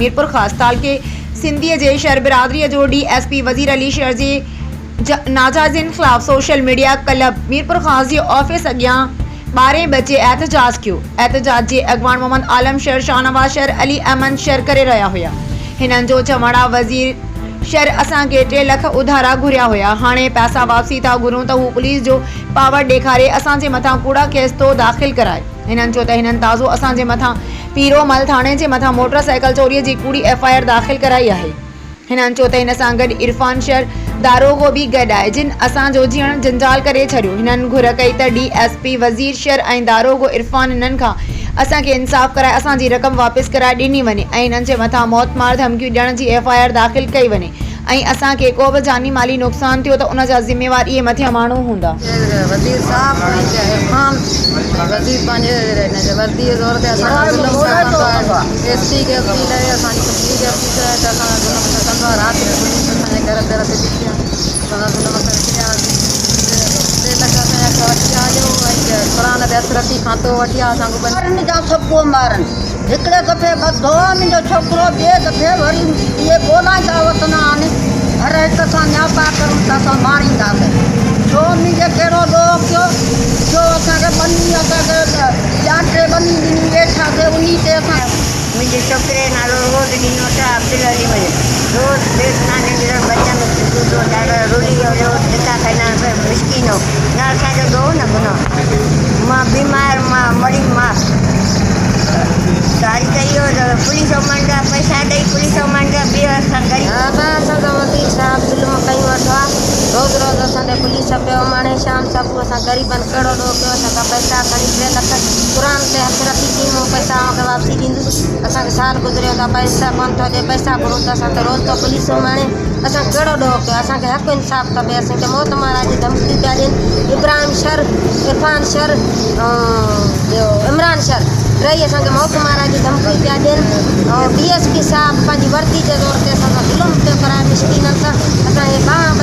मीरपुर ख़ास तालके सिंधी जे शहर बिरादरी जो DSP वज़ीर अली शहर जे नाजायज़िन ख़िलाफ़ सोशल मीडिया क्लब मीरपुर ख़ास जे ऑफिस अॻियां 12 बजे एहतजाज कियो। एहतजाज जे अॻवान मोहम्मद आलम शहर, शाहनवाज शहर, अली अहमद शहर करे रहिया हुया। हिननि जो चवण आहे वज़ीर शहर असांखे 3 लाख उधारा घुरिया हुया, हाणे पैसा वापसी था घुरूं त हू पुलिस जो पावर ॾेखारे असांजे मथां कूड़ा केस थो दाख़िल कराए। हिननि चयो त हिननि ताज़ो असांजे मथां पीरोमल थाणे जे मथां मोटरसाइकिल चोरीअ जी कूड़ी FIR दाख़िल कराई आहे। हिननि चयो त हिन सां गॾु इरफान शहर दारोगो बि गॾु आहे, जिन असांजो जीअण जंजाल करे छॾियो। हिननि घुर कई त DSP वज़ीर शहर ऐं दारोगो इरफान हिननि खां असांखे इंसाफ़ कराए असांजी रक़म वापसि कराए ॾिनी वञे ऐं हिननि जे मथां मौत मार धमकियूं ॾियण जी FIR दाख़िल कई वञे ऐं असांखे को बि जानी माली नुक़सान थियो त उन जा ज़िम्मेवार इहे मथियां माण्हू हूंदा। वज़ीर साहब इरफान वज़ीर पंहिंजे वर्दीअ ज़ोर ते ST खे अपील आहे, असांजी कंपनी खे अपील आहे त असां जुल्म कंदो आहे। राति जो पुलिस असांजे घर ते बीठी आहे, असां जुल्म करे छॾिया। 3 लाख असांजा वठी आयो ऐं क़ुरान ते हथु रखी खातो वठी आहे। असांखे ॿारनि जा सभु मारनि, हिकिड़े दफ़े ॿधो आहे मुंहिंजो छोकिरो, ॿिए दफ़े वरी इहे ॻोल्हा था वठंदा आहिनि। हर हिक सां न्यापा करूं त असां मारींदासीं। छो मुंहिंजे कहिड़ो ॾोह कयो, जो असांखे बनी असांखे ॿिया 3 बनी ॾिनी वेठासीं, उन ते असां मुझे छोकरे नालो रोज़ ॾिनो त अब्दुल अली वञे रोज़ बेसना नंढड़ा बच्चन दूधो ॾाढो रुली वियो धिका खाईंदा आहिनि मिसकिनो न असांजो ॾोह न गुनो। मां बीमार मां मरी मां सारी त इहो पुलिस मंडा पैसा ॾेई पुलिस मंडा ॿियो असां ग़रीब असांजो वज़ीर साहब ज़ुल्म कयूं वठो आहे। रोज़ रोज़ असांखे पुलिस पियो माणे शाम सभु असां ग़रीबनि कहिड़ो ॾोह कयो। असांखां पैसा खणी 3 लाख क़ुरान ते हथु रखी ॾींदो, पैसा मूंखे वापसी ॾींदुसि। असांखे साल गुज़रियो त पैसा कोन थो ॾिए, पैसा घुरूं त असां त रोज़ त पुलिस माणे। असां कहिड़ो ॾोह कयो, असांखे हक़ु इंसाफ़ खपे। असांखे मौत मारा जी धमकी पिया ॾियनि। इब्राहिम शहर, इरफान शहर ॿियो इमरान शहर, 3 असांखे मौत मारा जी धमकी पिया ॾियनि। DSP साहब पंहिंजी वर्दी जे ज़ोर ते असांखां ज़ुल्म पियो कराए मिसकिननि सां। असांखे 12